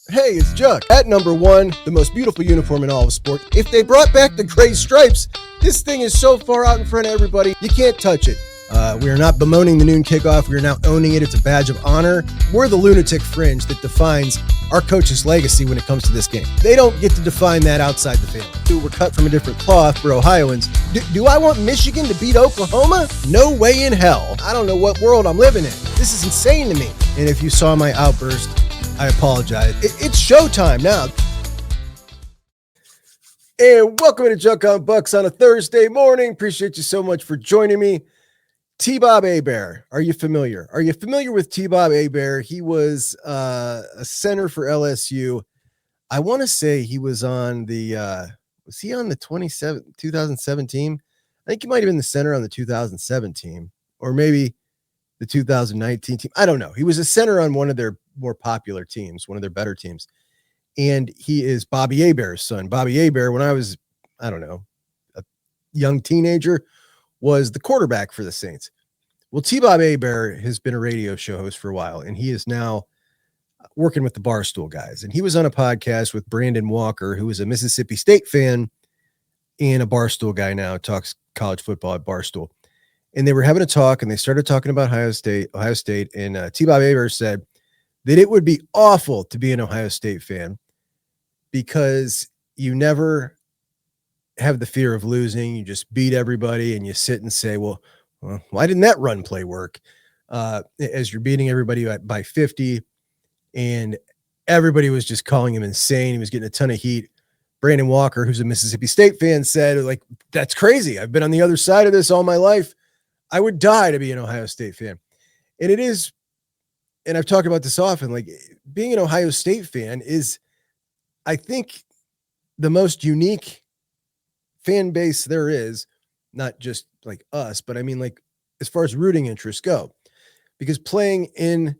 Hey, it's Juck. At number one, the most beautiful uniform in all of sport. If they brought back the gray stripes, this thing is so far out in front of everybody, you can't touch it. We are not bemoaning the noon kickoff. We are now owning it. It's a badge of honor. We're the lunatic fringe that defines our coach's legacy when it comes to this game. They don't get to define that outside the family. We're cut from a different cloth for Ohioans. Do I want Michigan to beat Oklahoma? No way in hell. I don't know what world I'm living in. This is insane to me. And if you saw my outburst, I apologize. It's showtime now. And welcome to Junk on Bucks on a Thursday morning. Appreciate you so much for joining me. T-Bob Hebert, are you familiar? Are you familiar with T-Bob Hebert? He was a center for LSU. I want to say he was on the, was he on the 2017? I think he might have been the center on the 2017 or maybe the 2019 team. I don't know. He was a center on one of their more popular teams, one of their better teams. And he is Bobby Hebert's son. Bobby Hebert, when I was, I don't know, a young teenager, was the quarterback for the Saints. Well, T-Bob Hebert has been a radio show host for a while, and he is now working with the Barstool guys. And he was on a podcast with Brandon Walker, who is a Mississippi State fan and a Barstool guy now, talks college football at Barstool. And they were having a talk, and they started talking about Ohio State, and T-Bob Hebert said that it would be awful to be an Ohio State fan because you never have the fear of losing. You just beat everybody, and you sit and say, well, why didn't that run play work? As you're beating everybody by 50, and everybody was just calling him insane. He was getting a ton of heat. Brandon Walker, who's a Mississippi State fan, said, like, that's crazy. I've been on the other side of this all my life. I would die to be an Ohio State fan. And it is, and I've talked about this often, like being an Ohio State fan is, I think, the most unique fan base there is, not just like us, but I mean, like, as far as rooting interests go, because playing in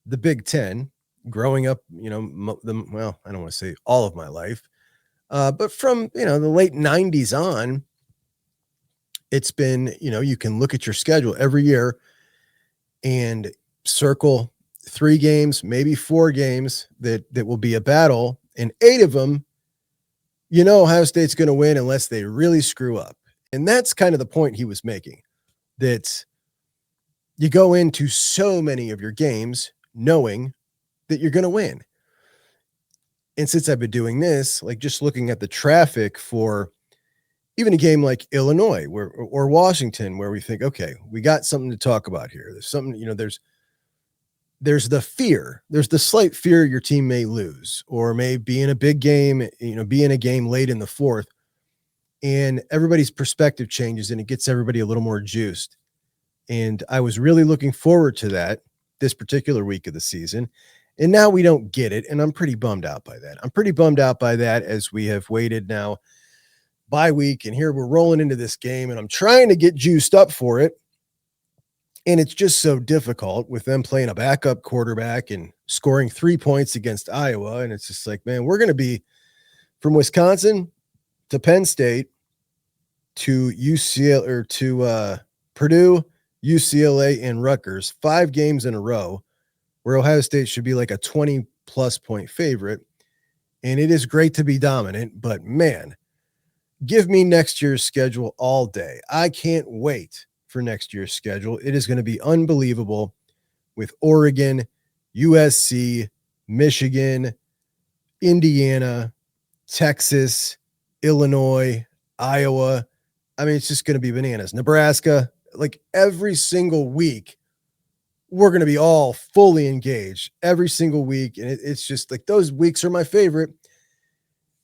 the Big Ten, growing up, I don't want to say all of my life, but from, the late 90s on, it's been, you can look at your schedule every year and circle 3 games, maybe 4 games that will be a battle, and 8 of them, Ohio State's going to win unless they really screw up. And that's kind of the point he was making, that you go into so many of your games knowing that you're going to win. And since I've been doing this, like just looking at the traffic for even a game like Illinois or Washington, where we think, okay, we got something to talk about here. There's something, there's the fear. There's the slight fear your team may lose or may be in a big game, be in a game late in the fourth, and everybody's perspective changes and it gets everybody a little more juiced. And I was really looking forward to that this particular week of the season. And now we don't get it. And I'm pretty bummed out by that. As we have waited now bye week, and here we're rolling into this game, and I'm trying to get juiced up for it. And it's just so difficult with them playing a backup quarterback and scoring 3 points against Iowa. And it's just like, man, we're going to be from Wisconsin to Penn State to UCLA or to Purdue, UCLA, and Rutgers, 5 games in a row where Ohio State should be like a 20-plus point favorite. And it is great to be dominant, but man, give me next year's schedule all day. I can't wait for next year's schedule. It is going to be unbelievable with Oregon, USC, Michigan, Indiana, Texas, Illinois, Iowa. I mean, it's just going to be bananas. Nebraska, like every single week, we're going to be all fully engaged every single week. And it's just like those weeks are my favorite.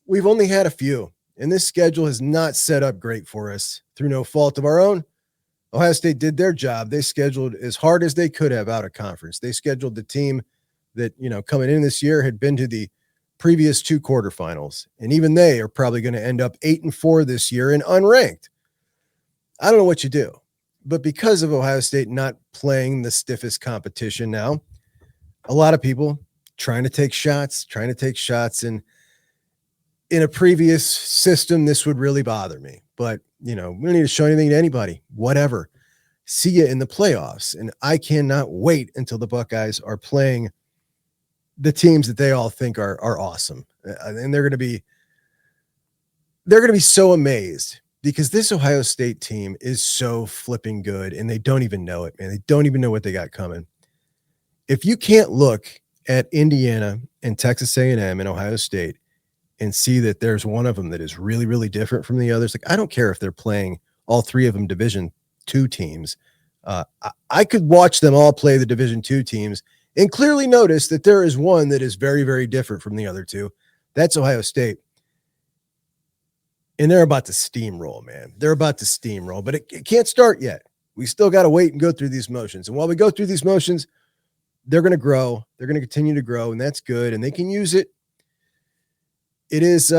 We've only had a few, and this schedule has not set up great for us through no fault of our own. Ohio State did their job. They scheduled as hard as they could have out of conference. They scheduled the team that, coming in this year had been to the previous 2 quarterfinals. And even they are probably going to end up 8-4 this year and unranked. I don't know what you do, but because of Ohio State not playing the stiffest competition now, a lot of people trying to take shots. And in a previous system, this would really bother me, but we don't need to show anything to anybody, whatever. See you in the playoffs. And I cannot wait until the Buckeyes are playing the teams that they all think are awesome. And they're going to be so amazed because this Ohio State team is so flipping good and they don't even know it, man. They don't even know what they got coming. If you can't look at Indiana and Texas A&M and Ohio State and see that there's one of them that is really, really different from the others, like I don't care if they're playing all three of them Division II teams. I could watch them all play the Division II teams and clearly notice that there is one that is very, very different from the other two. That's Ohio State. And they're about to steamroll, man. They're about to steamroll, but it can't start yet. We still got to wait and go through these motions. And while we go through these motions, they're going to grow. They're going to continue to grow, and that's good. And they can use it. It is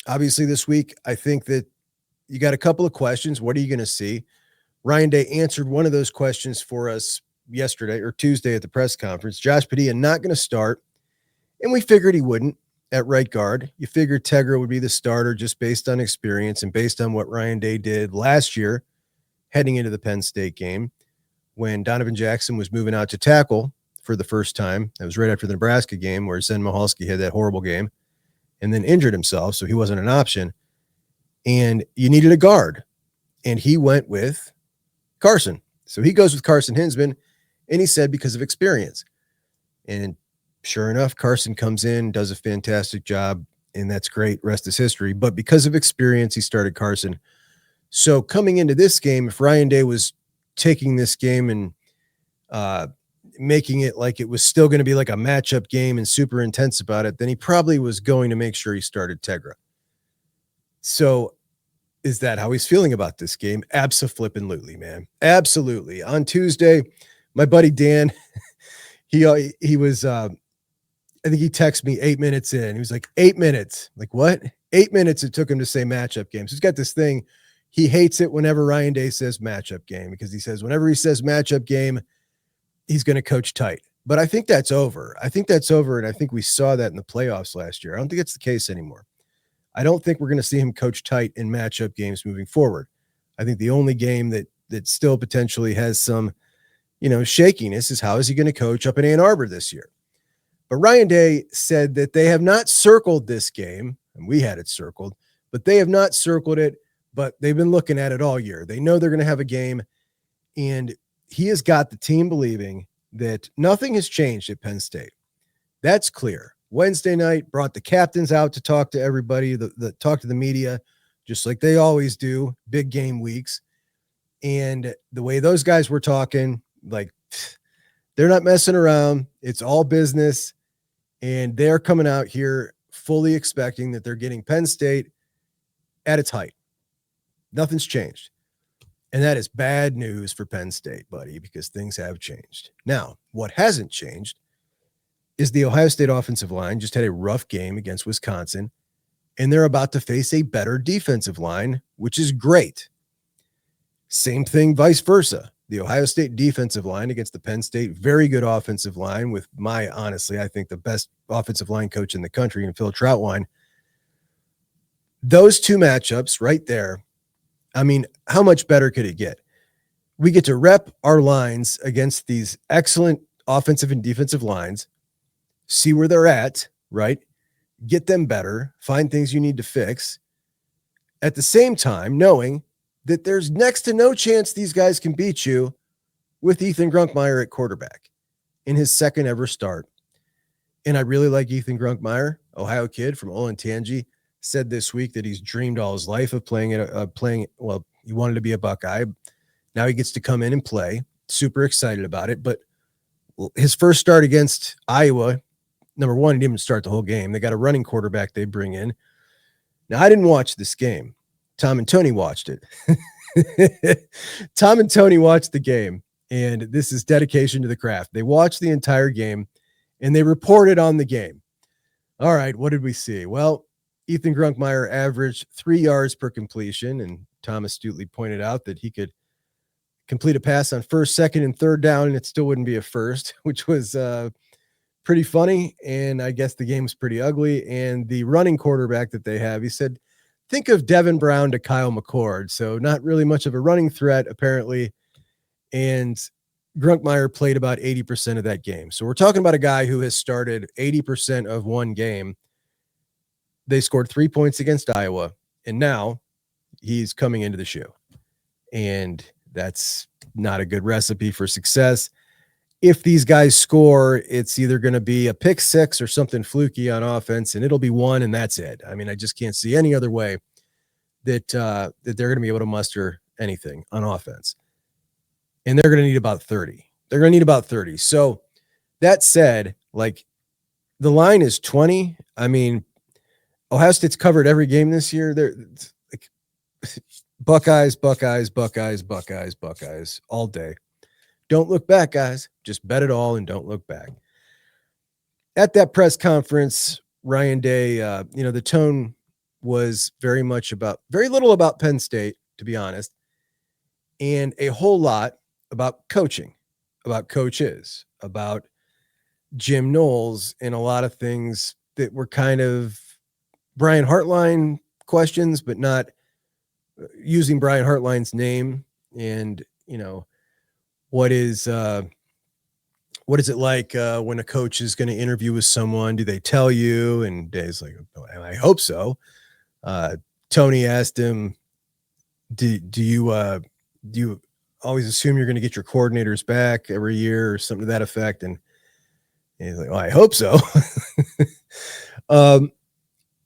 obviously this week. I think that you got a couple of questions. What are you going to see? Ryan Day answered one of those questions for us yesterday or Tuesday at the press conference. Josh Padilla not going to start, and we figured he wouldn't at right guard. You figured Tegra would be the starter just based on experience and based on what Ryan Day did last year heading into the Penn State game when Donovan Jackson was moving out to tackle for the first time. That was right after the Nebraska game where Zen Mahalski had that horrible game and then injured himself, so he wasn't an option. And you needed a guard, and he went with Carson. So he goes with Carson Hinsman, and he said because of experience. And sure enough, Carson comes in, does a fantastic job, and that's great. Rest is history. But because of experience, he started Carson. So coming into this game, if Ryan Day was taking this game and making it like it was still going to be like a matchup game and super intense about it, then he probably was going to make sure he started Tegra. So is that how he's feeling about this game? Abso-flippin'-lutely, man. Absolutely. On Tuesday, my buddy Dan, he was, I think he texted me 8 minutes in. He was like, 8 minutes. Like, what? 8 minutes it took him to say matchup game. So he's got this thing. He hates it whenever Ryan Day says matchup game because he says whenever he says matchup game, he's going to coach tight. But I think that's over. I think that's over, and I think we saw that in the playoffs last year. I don't think it's the case anymore. I don't think we're going to see him coach tight in matchup games moving forward. I think the only game that still potentially has some, shakiness is how is he going to coach up in Ann Arbor this year? But Ryan Day said that they have not circled this game, and we had it circled, but they have not circled it, but they've been looking at it all year. They know they're going to have a game, and he has got the team believing that nothing has changed at Penn State. That's clear. Wednesday night brought the captains out to talk to everybody, talk to the media, just like they always do, big game weeks. And the way those guys were talking, like they're not messing around. It's all business. And they're coming out here fully expecting that they're getting Penn State at its height. Nothing's changed. And that is bad news for Penn State, buddy, because things have changed. Now, what hasn't changed is the Ohio State offensive line just had a rough game against Wisconsin, and they're about to face a better defensive line, which is great. Same thing, vice versa. The Ohio State defensive line against the Penn State, very good offensive line with honestly, I think the best offensive line coach in the country in Phil Trautwein. Those two matchups right there, I mean, how much better could it get? We get to rep our lines against these excellent offensive and defensive lines, see where they're at, right? Get them better, find things you need to fix. At the same time, knowing that there's next to no chance these guys can beat you with Ethan Grunkmeyer at quarterback in his second ever start. And I really like Ethan Grunkmeyer, Ohio kid from Olentangy, said this week that he's dreamed all his life of playing, he wanted to be a Buckeye. Now he gets to come in and play. Super excited about it. But his first start against Iowa, number one, he didn't even start the whole game. They got a running quarterback they bring in. Now, I didn't watch this game. Tom and Tony watched it. Tom and Tony watched the game, and this is dedication to the craft. They watched the entire game, and they reported on the game. All right, what did we see? Well, Ethan Grunkmeyer averaged 3 yards per completion, and Tom astutely pointed out that he could complete a pass on first, second, and third down, and it still wouldn't be a first, which was pretty funny, and I guess the game's pretty ugly. And the running quarterback that they have, he said, think of Devin Brown to Kyle McCord, so not really much of a running threat, apparently. And Grunkmeyer played about 80% of that game. So we're talking about a guy who has started 80% of one game. They scored 3 points against Iowa, and now he's coming into the shoe. And that's not a good recipe for success. If these guys score, it's either going to be a pick six or something fluky on offense, and it'll be one, and that's it. I mean, I just can't see any other way that that they're going to be able to muster anything on offense. And they're going to need about 30. They're going to need about 30. So that said, like, the line is 20. I mean, Ohio State's covered every game this year. They're like Buckeyes, Buckeyes, Buckeyes, Buckeyes, Buckeyes all day. Don't look back, guys. Just bet it all and don't look back. At that press conference, Ryan Day, the tone was very little about Penn State, to be honest, and a whole lot about coaching, about coaches, about Jim Knowles, and a lot of things that were kind of Brian Hartline questions, but not using Brian Hartline's name. And, what is it like when a coach is going to interview with someone? Do they tell you? And Dave's like, oh, I hope so. Tony asked him, do you always assume you're going to get your coordinators back every year or something to that effect? And he's like, well, I hope so.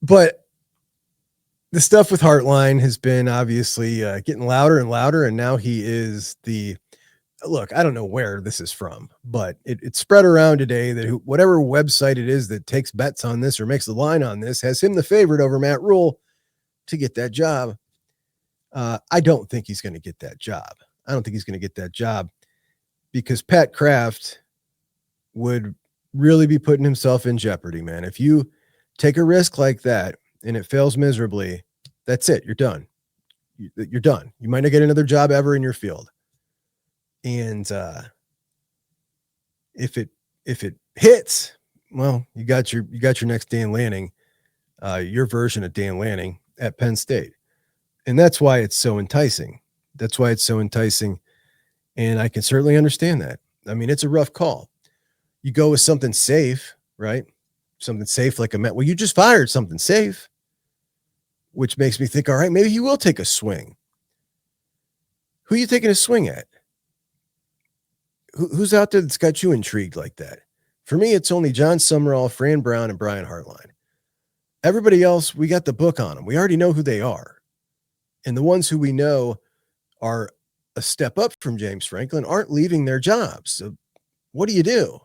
But the stuff with Hartline has been obviously getting louder and louder. And now he is look, I don't know where this is from, but it spread around today that whatever website it is that takes bets on this or makes the line on this has him the favorite over Matt Rule to get that job. I don't think he's going to get that job. I don't think he's going to get that job because Pat Kraft would really be putting himself in jeopardy, man. If you take a risk like that and it fails miserably, that's it. You're done. You're done. You might not get another job ever in your field. And if it hits, well, you got your next Dan Lanning, your version of Dan Lanning at Penn State. And that's why it's so enticing. And I can certainly understand that. I mean, it's a rough call. You go with something safe, right? Something safe like well, you just fired something safe, which makes me think, all right, maybe he will take a swing. Who are you taking a swing at? Who's out there that's got you intrigued like that? For me, it's only John Summerall, Fran Brown, and Brian Hartline. Everybody else, we got the book on them. We already know who they are. And the ones who we know are a step up from James Franklin aren't leaving their jobs. So what do you do?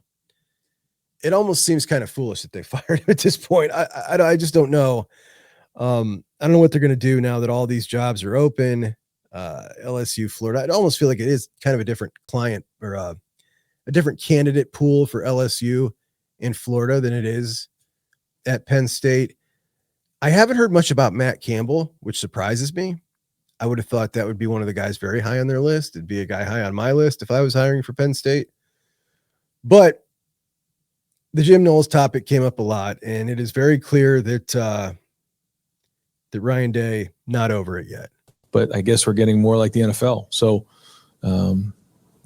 It almost seems kind of foolish that they fired him at this point. I just don't know. I don't know what they're going to do now that all these jobs are open. LSU, Florida. I almost feel like it is kind of a different client or a different candidate pool for LSU in Florida than it is at Penn State. I haven't heard much about Matt Campbell, which surprises me. I would have thought that would be one of the guys very high on their list. It'd be a guy high on my list if I was hiring for Penn State. But the Jim Knowles topic came up a lot, and it is very clear that that Ryan Day not over it yet. But I guess we're getting more like the NFL. So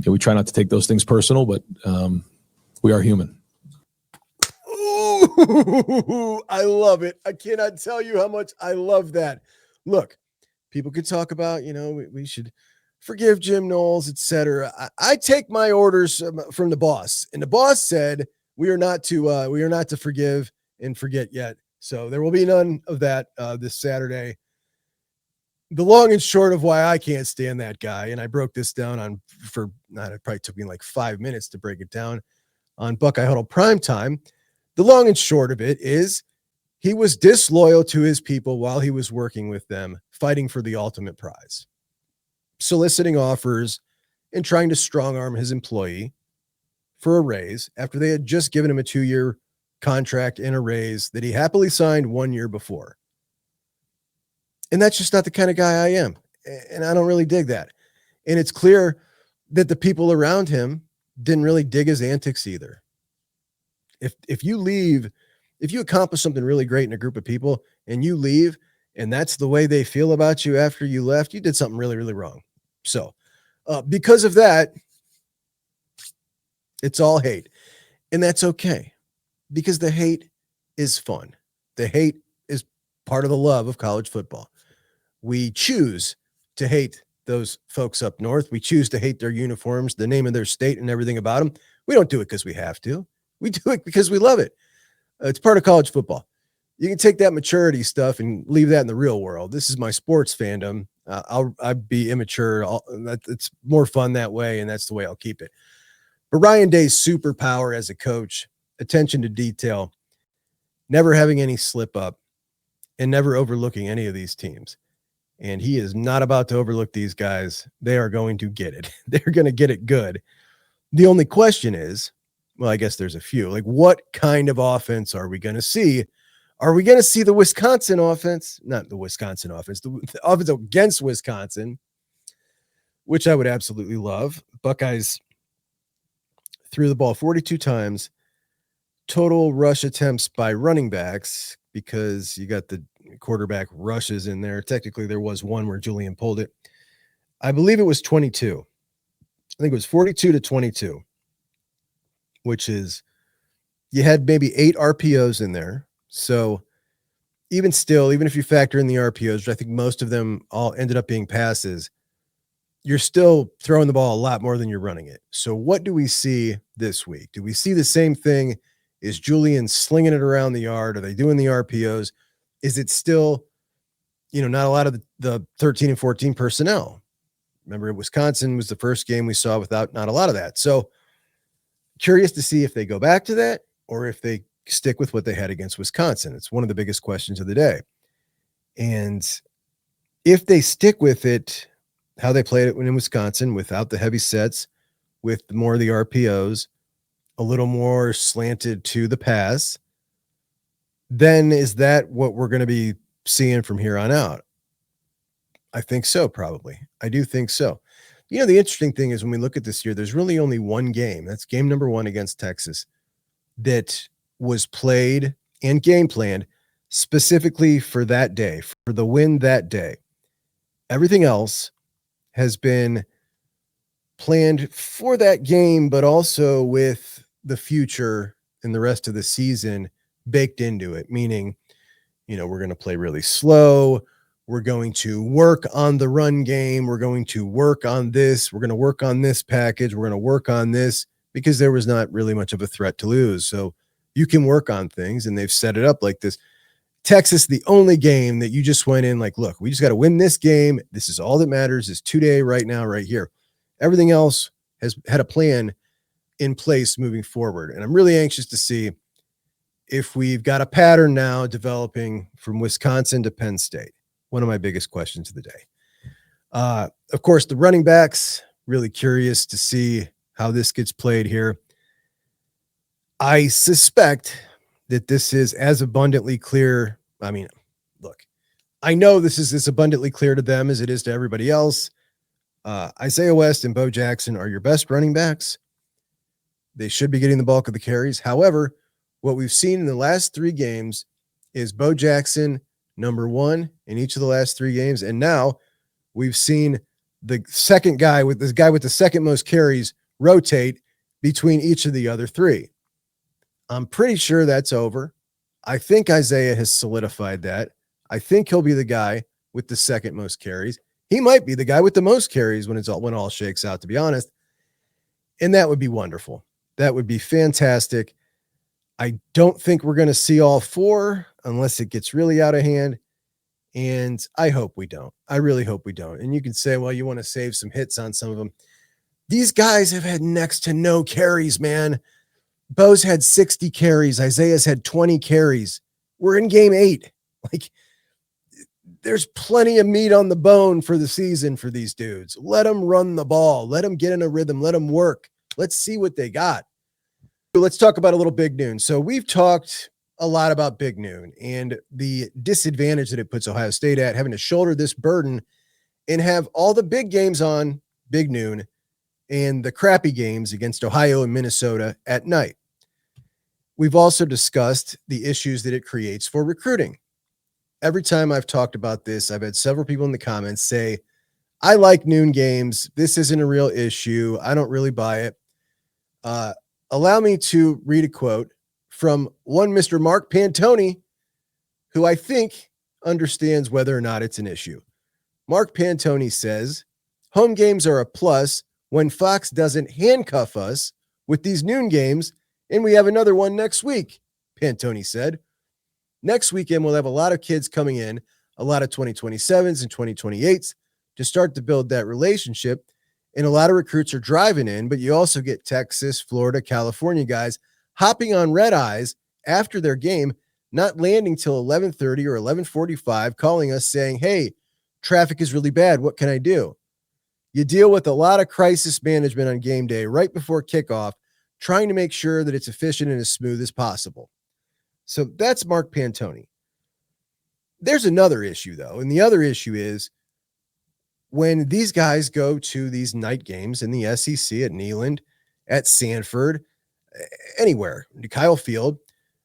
we try not to take those things personal, but we are human. Ooh, I love it. I cannot tell you how much I love that. Look, people could talk about, we should forgive Jim Knowles, etc. I take my orders from the boss, and the boss said we are not to forgive and forget yet. So there will be none of that this Saturday. The long and short of why I can't stand that guy, and I broke this down it probably took me like 5 minutes to break it down on Buckeye Huddle Primetime. The long and short of it is he was disloyal to his people while he was working with them, fighting for the ultimate prize, soliciting offers and trying to strong arm his employee for a raise after they had just given him a 2-year contract and a raise that he happily signed 1 year before. And that's just not the kind of guy I am. And I don't really dig that. And it's clear that the people around him didn't really dig his antics either. If you accomplish something really great in a group of people and you leave, and that's the way they feel about you after you left, you did something really, really wrong. So because of that, It's all hate. And that's okay, because the hate is fun. The hate is part of the love of college football. We choose to hate those folks up north. We choose to hate their uniforms, the name of their state, and everything about them. We don't do it because we have to. We do it because we love it. It's part of college football. You can take that maturity stuff and leave that in the real world. This is my sports fandom. I'd be immature. It's more fun that way, and that's the way I'll keep it. But Ryan Day's superpower as a coach, attention to detail, never having any slip up, and never overlooking any of these teams. And he is not about to overlook these guys. They are going to get it. They're going to get it good. The only question is, well, I guess there's a few. Like, what kind of offense are we going to see? Are we going to see the Wisconsin offense? Not the Wisconsin offense, the offense against Wisconsin, which I would absolutely love. Buckeyes threw the ball 42 times. Total rush attempts by running backs, because you got the quarterback rushes in there. Technically, there was one where Julian pulled it. I believe it was 22. I think it was 42 to 22, which is, you had maybe 8 RPOs in there. So even still, even if you factor in the RPOs, which I think most of them all ended up being passes, you're still throwing the ball a lot more than you're running it. So what do we see this week? Do we see the same thing? Is Julian slinging it around the yard? Are they doing the RPOs? Is it still, not a lot of the 13 and 14 personnel? Remember, Wisconsin was the first game we saw without not a lot of that. So curious to see if they go back to that or if they stick with what they had against Wisconsin. It's one of the biggest questions of the day. And if they stick with it, how they played it when in Wisconsin, without the heavy sets, with more of the RPOs, a little more slanted to the pass, then is that what we're going to be seeing from here on out? I think so, probably. I do think so. The interesting thing is, when we look at this year, there's really only one game. That's game number 1 against Texas, that was played and game planned specifically for that day, for the win that day. Everything else has been planned for that game, but also with the future and the rest of the season baked into it, meaning, we're going to play really slow. We're going to work on the run game. We're going to work on this. We're going to work on this package. We're going to work on this, because there was not really much of a threat to lose. So you can work on things, and they've set it up like this. Texas, the only game that you just went in like, look, we just got to win this game. This is all that matters, is today, right now, right here. Everything else has had a plan in place moving forward. And I'm really anxious to see if we've got a pattern now developing from Wisconsin to Penn State. One of my biggest questions of the day. Of course, the running backs, really curious to see how this gets played here. I suspect that this is as abundantly clear. I mean, look, I know this is as abundantly clear to them as it is to everybody else. Isaiah West and Bo Jackson are your best running backs. They should be getting the bulk of the carries. However, what we've seen in the last 3 games is Bo Jackson number 1 in each of the last 3 games. And now we've seen the second guy with the second most carries rotate between each of the other 3. I'm pretty sure that's over. I think Isaiah has solidified that. I think he'll be the guy with the second most carries. He might be the guy with the most carries when all shakes out, to be honest. And that would be wonderful. That would be fantastic. I don't think we're going to see all 4 unless it gets really out of hand. And I hope we don't. I really hope we don't. And you can say, well, you want to save some hits on some of them. These guys have had next to no carries, man. Bo's had 60 carries. Isaiah's had 20 carries. We're in game 8. Like, there's plenty of meat on the bone for the season for these dudes. Let them run the ball. Let them get in a rhythm. Let them work. Let's see what they got. Let's talk about a little Big Noon. So we've talked a lot about Big Noon and the disadvantage that it puts Ohio State at, having to shoulder this burden and have all the big games on Big Noon and the crappy games against Ohio and Minnesota at night. We've also discussed the issues that it creates for recruiting. Every time I've talked about this, I've had several people in the comments say, I like noon games. This isn't a real issue. I don't really buy it. allow me to read a quote from one Mr. Mark Pantoni, who I think understands whether or not it's an issue. Mark Pantoni says, home games are a plus when Fox doesn't handcuff us with these noon games, and we have another one next week, Pantoni said. Next weekend, we'll have a lot of kids coming in, a lot of 2027s and 2028s to start to build that relationship. And a lot of recruits are driving in, but you also get Texas, Florida, California guys hopping on red eyes after their game, not landing till 11:30 or 11:45, calling us saying, hey, traffic is really bad. What can I do? You deal with a lot of crisis management on game day right before kickoff, trying to make sure that it's efficient and as smooth as possible. So that's Mark Pantoni. There's another issue, though, and the other issue is when these guys go to these night games in the SEC at Neyland, at Sanford, anywhere, Kyle Field,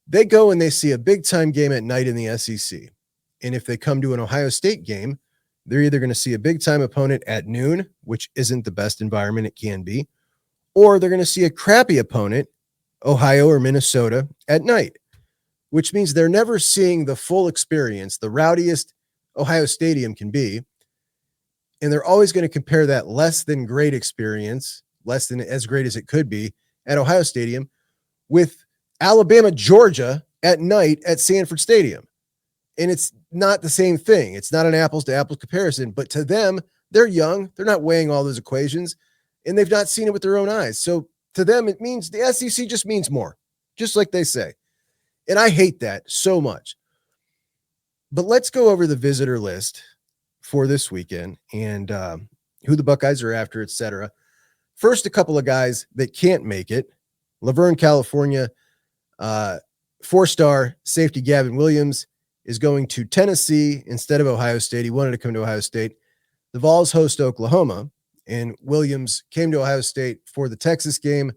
they go and they see a big-time game at night in the SEC. And if they come to an Ohio State game, they're either going to see a big-time opponent at noon, which isn't the best environment it can be, or they're going to see a crappy opponent, Ohio or Minnesota, at night, which means they're never seeing the full experience, the rowdiest Ohio Stadium can be. And they're always going to compare that less than great experience, less than as great as it could be at Ohio Stadium, with Alabama, Georgia at night at Sanford Stadium. And it's not the same thing. It's not an apples to apples comparison, but to them, they're young. They're not weighing all those equations, and they've not seen it with their own eyes. So to them, it means the SEC just means more, just like they say. And I hate that so much. But let's go over the visitor list for this weekend and who the Buckeyes are after, etc. First, a couple of guys that can't make it. Laverne, California, four-star safety Gavin Williams is going to Tennessee instead of Ohio State. He wanted to come to Ohio State. The Vols host Oklahoma, and Williams came to Ohio State for the Texas game,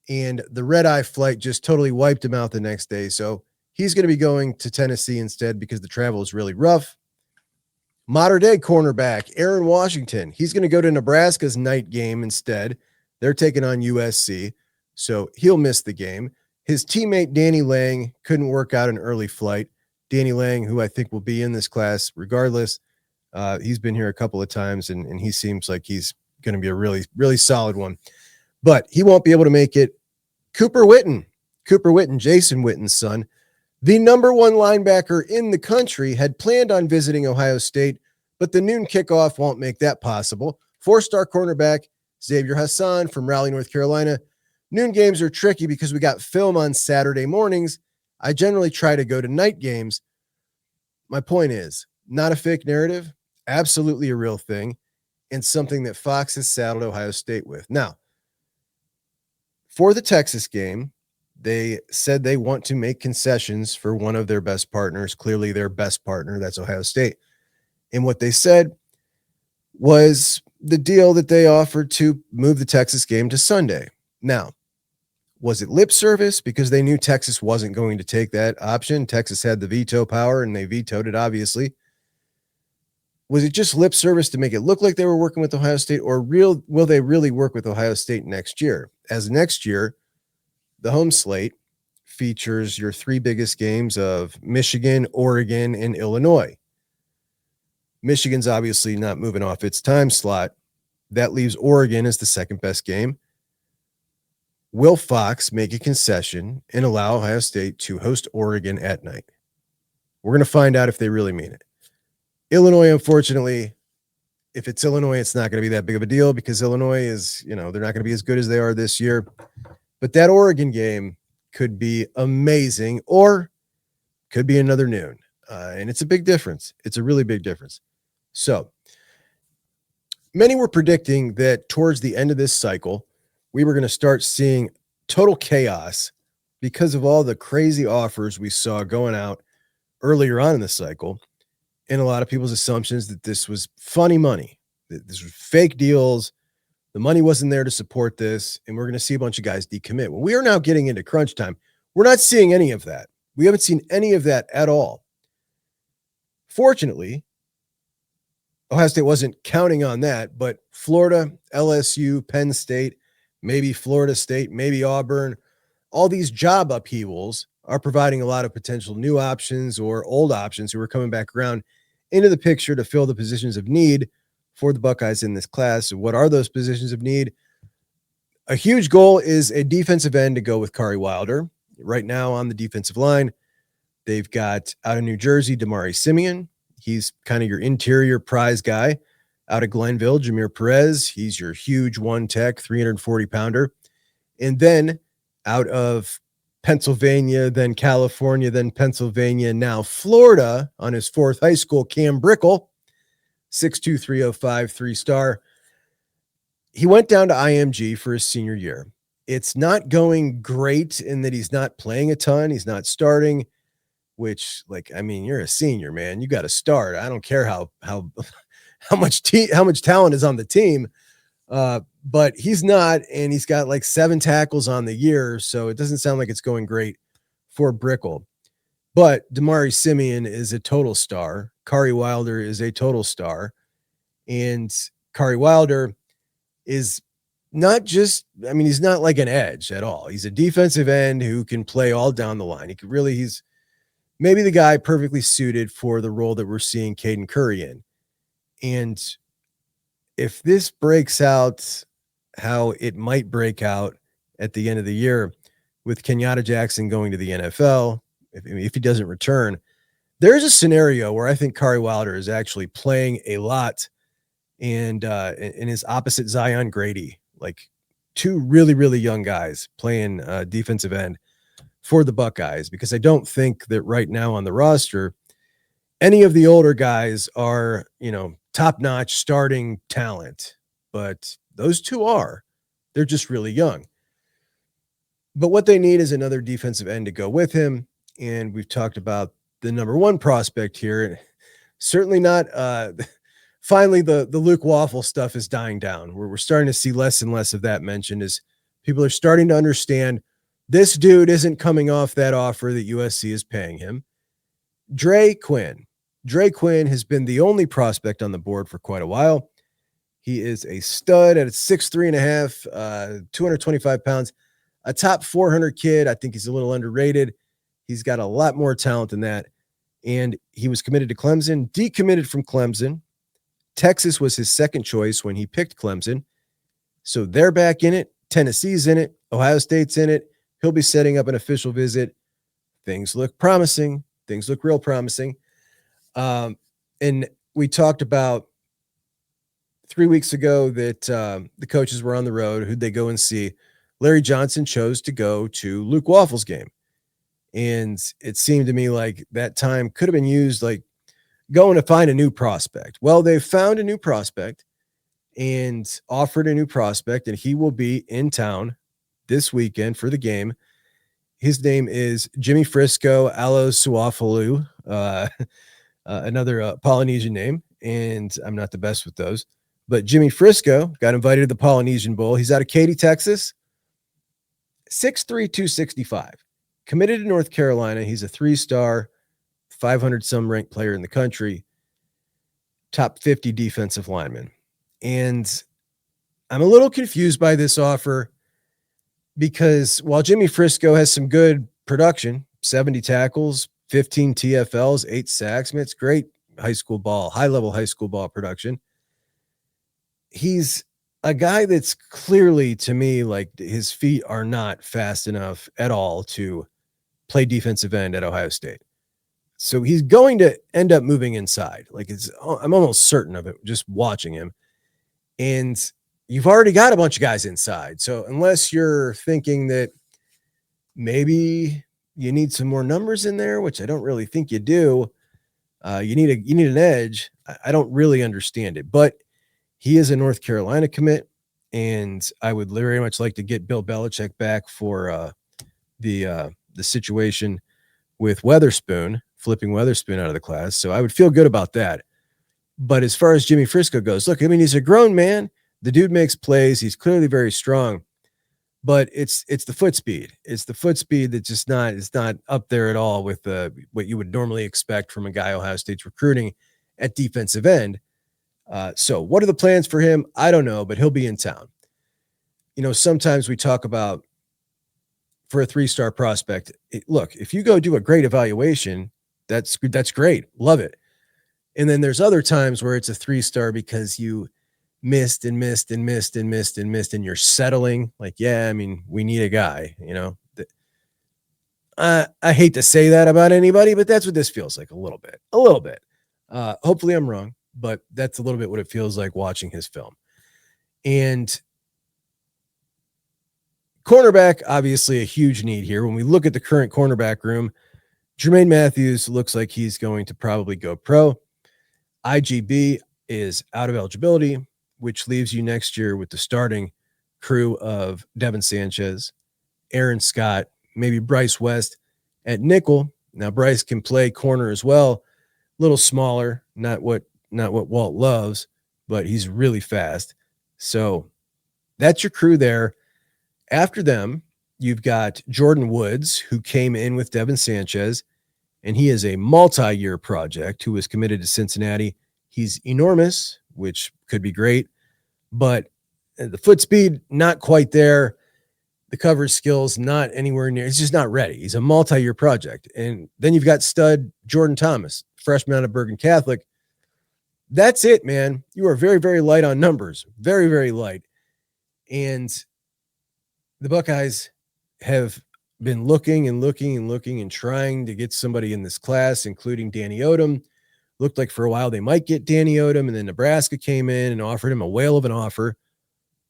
and the red-eye flight just totally wiped him out the next day. So he's going to be going to Tennessee instead because the travel is really rough. Modern-day cornerback Aaron Washington, he's going to go to Nebraska's night game instead. They're taking on USC, so he'll miss the game. His teammate Danny Lang couldn't work out an early flight. Danny Lang, who I think will be in this class regardless, he's been here a couple of times, and he seems like he's going to be a really, really solid one. But he won't be able to make it. Cooper Witten, Jason Witten's son, the number one linebacker in the country, had planned on visiting Ohio State, but the noon kickoff won't make that possible. Four-star cornerback Xavier Hassan from Raleigh, North Carolina. Noon games are tricky because we got film on Saturday mornings. I generally try to go to night games. My point is, not a fake narrative, absolutely a real thing, and something that Fox has saddled Ohio State with. Now, for the Texas game, they said they want to make concessions for one of their best partners, clearly their best partner, that's Ohio State. And what they said was the deal that they offered to move the Texas game to Sunday. Now, was it lip service because they knew Texas wasn't going to take that option? Texas had the veto power and they vetoed it, obviously. Was it just lip service to make it look like they were working with Ohio State, or will they really work with Ohio State next year? As next year, the home slate features your three biggest games of Michigan, Oregon, and Illinois. Michigan's obviously not moving off its time slot. That leaves Oregon as the second best game. Will Fox make a concession and allow Ohio State to host Oregon at night? We're going to find out if they really mean it. Illinois, unfortunately, if it's Illinois, it's not going to be that big of a deal because Illinois is, they're not going to be as good as they are this year. But that Oregon game could be amazing or could be another noon. And it's a big difference. It's a really big difference. So many were predicting that towards the end of this cycle, we were going to start seeing total chaos because of all the crazy offers we saw going out earlier on in the cycle. And a lot of people's assumptions that this was funny money, that this was fake deals. The money wasn't there to support this. And we're going to see a bunch of guys decommit. Well, we are now getting into crunch time. We're not seeing any of that. We haven't seen any of that at all. Fortunately, Ohio State wasn't counting on that, but Florida, LSU, Penn State, maybe Florida State, maybe Auburn. All these job upheavals are providing a lot of potential new options or old options who are coming back around into the picture to fill the positions of need for the Buckeyes in this class. So what are those positions of need? A huge goal is a defensive end to go with Kari Wilder. Right now on the defensive line, they've got out of New Jersey, Damari Simeon. He's kind of your interior prize guy. Out of Glenville, Jameer Perez. He's your huge one tech, 340 pounder. And then out of Pennsylvania, then California, then Pennsylvania, now Florida on his fourth high school, Cam Brickle, 6'2", 305, 3-star. He went down to IMG for his senior year. It's not going great in that he's not playing a ton. He's not starting, which, like, I mean, you're a senior, man. You got to start. I don't care how much talent is on the team. But he's not, and he's got like 7 tackles on the year, so it doesn't sound like it's going great for Brickle. But Damari Simeon is a total star. Kari Wilder is a total star. And Kari Wilder is not just, I mean, he's not like an edge at all. He's a defensive end who can play all down the line. He's maybe the guy perfectly suited for the role that we're seeing Caden Curry in. And if this breaks out how it might break out at the end of the year with Kenyatta Jackson going to the NFL, if he doesn't return, there's a scenario where I think Kari Wilder is actually playing a lot and is opposite Zion Grady, like 2 really, really young guys playing defensive end for the Buckeyes, because I don't think that right now on the roster, any of the older guys are, top-notch starting talent, but those 2 are. They're just really young. But what they need is another defensive end to go with him, and we've talked about the number 1 prospect here. Certainly not finally the Luke Waffle stuff is dying down. We're starting to see less and less of that mentioned as people are starting to understand this dude isn't coming off that offer that USC is paying him. Dre Quinn has been the only prospect on the board for quite a while. He is a stud at 6'3.5", 225 pounds, a top 400 kid. I think he's a little underrated. He's got a lot more talent than that. And he was committed to Clemson, decommitted from Clemson. Texas was his second choice when he picked Clemson. So they're back in it. Tennessee's in it. Ohio State's in it. He'll be setting up an official visit. Things look promising. Things look real promising. And we talked about 3 weeks ago that the coaches were on the road. Who'd they go and see? Larry Johnson chose to go to Luke Waffle's game. And it seemed to me like that time could have been used like going to find a new prospect. Well, they found a new prospect and offered a new prospect, and he will be in town this weekend for the game. His name is Jimmy Frisco Alo Suafalu, another Polynesian name, and I'm not the best with those. But Jimmy Frisco got invited to the Polynesian Bowl. He's out of Katy, Texas, 6'3", 265. Committed to North Carolina. He's a 3-star, 500-some ranked player in the country, top 50 defensive lineman. And I'm a little confused by this offer because while Jimmy Frisco has some good production, 70 tackles, 15 TFLs, 8 sacks, I mean, it's great high-level high school ball production. He's a guy that's clearly, to me, like his feet are not fast enough at all to play defensive end at Ohio State. So he's going to end up moving inside. I'm almost certain of it just watching him. And you've already got a bunch of guys inside. So unless you're thinking that maybe you need some more numbers in there, which I don't really think you do, you need an edge. I don't really understand it, but he is a North Carolina commit, and I would very much like to get Bill Belichick back for the situation with Weatherspoon, flipping Weatherspoon out of the class. So I would feel good about that. But as far as Jimmy Frisco goes, look, I mean, he's a grown man. The dude makes plays. He's clearly very strong, but it's the foot speed. It's the foot speed that's just it's not up there at all with what you would normally expect from a guy Ohio State's recruiting at defensive end. So what are the plans for him? I don't know, but he'll be in town. sometimes we talk about for a 3-star prospect, look, if you go do a great evaluation, that's great. Love it. And then there's other times where it's a 3-star because you missed and missed and missed and missed and missed, and you're settling. Like, yeah, I mean, we need a guy, I hate to say that about anybody, but that's what this feels like a little bit. Hopefully I'm wrong, but that's a little bit what it feels like watching his film. And cornerback, obviously a huge need here. When we look at the current cornerback room, Jermaine Matthews looks like he's going to probably go pro. IGB is out of eligibility, which leaves you next year with the starting crew of Devin Sanchez, Aaron Scott, maybe Bryce West at nickel. Now Bryce can play corner as well, a little smaller, not what Walt loves, but he's really fast. So that's your crew there. After them, you've got Jordan Woods, who came in with Devin Sanchez, and he is a multi-year project who was committed to Cincinnati. He's enormous, which could be great, but the foot speed, not quite there. The coverage skills, not anywhere near. He's just not ready. He's a multi-year project. And then you've got stud Jordan Thomas, freshman out of Bergen Catholic. That's it, man. You are very, very light on numbers. Very, very light. And the Buckeyes have been looking and trying to get somebody in this class, including Danny Odom. Looked like for a while they might get Danny Odom, and then Nebraska came in and offered him a whale of an offer.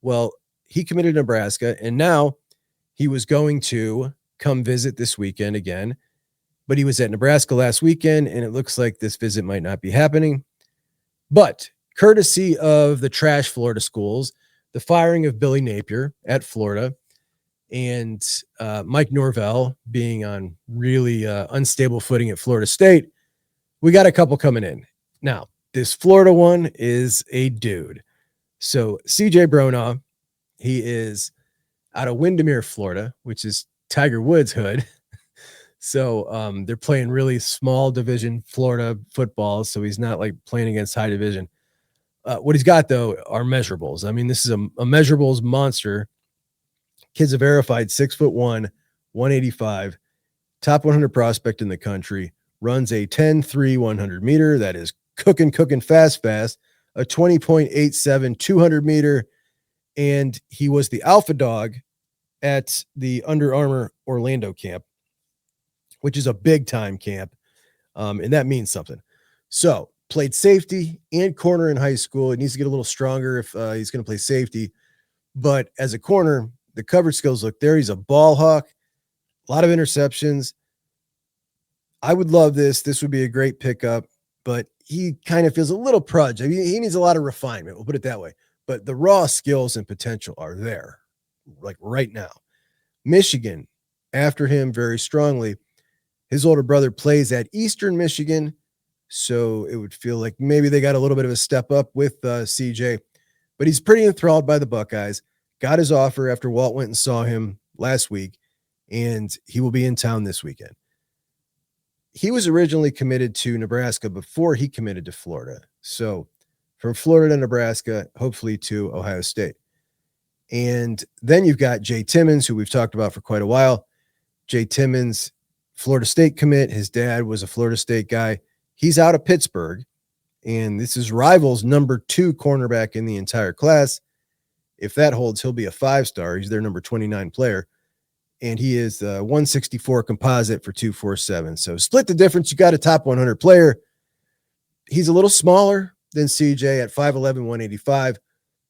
Well, he committed to Nebraska, and now he was going to come visit this weekend again, but he was at Nebraska last weekend, and it looks like this visit might not be happening. But courtesy of the trash Florida schools, the firing of Billy Napier at Florida, and Mike Norvell being on really unstable footing at Florida State, we got a couple coming in. Now, this Florida one is a dude. So CJ Bronaugh, he is out of Windermere, Florida, which is Tiger Woods' hood. So they're playing really small division Florida football, so he's not like playing against high division. What he's got, though, are measurables. I mean, this is a measurables monster. Kid's a verified 6'1", 185, top 100 prospect in the country, runs a 10.3 100 meter. That is cooking fast, a 20.87 200 meter. And he was the alpha dog at the Under Armour Orlando camp, which is a big time camp. And that means something. So played safety and corner in high school. It needs to get a little stronger if he's going to play safety. But as a corner, the coverage skills look there. He's a ball hawk, a lot of interceptions. I would love this. This would be a great pickup, but he kind of feels a little project. I mean, he needs a lot of refinement. We'll put it that way. But the raw skills and potential are there, like right now. Michigan, after him very strongly. His older brother plays at Eastern Michigan, so it would feel like maybe they got a little bit of a step up with CJ. But he's pretty enthralled by the Buckeyes. Got his offer after Walt went and saw him last week, and he will be in town this weekend. He was originally committed to Nebraska before he committed to Florida. So from Florida to Nebraska, hopefully to Ohio State. And then you've got Jay Timmons, who we've talked about for quite a while. Jay Timmons, Florida State commit. His dad was a Florida State guy. He's out of Pittsburgh, and this is Rivals' number 2 cornerback in the entire class. If that holds, he'll be a 5-star. He's their number 29 player, and he is 164 composite for 247. So split the difference. You got a top 100 player. He's a little smaller than CJ at 5'11", 185.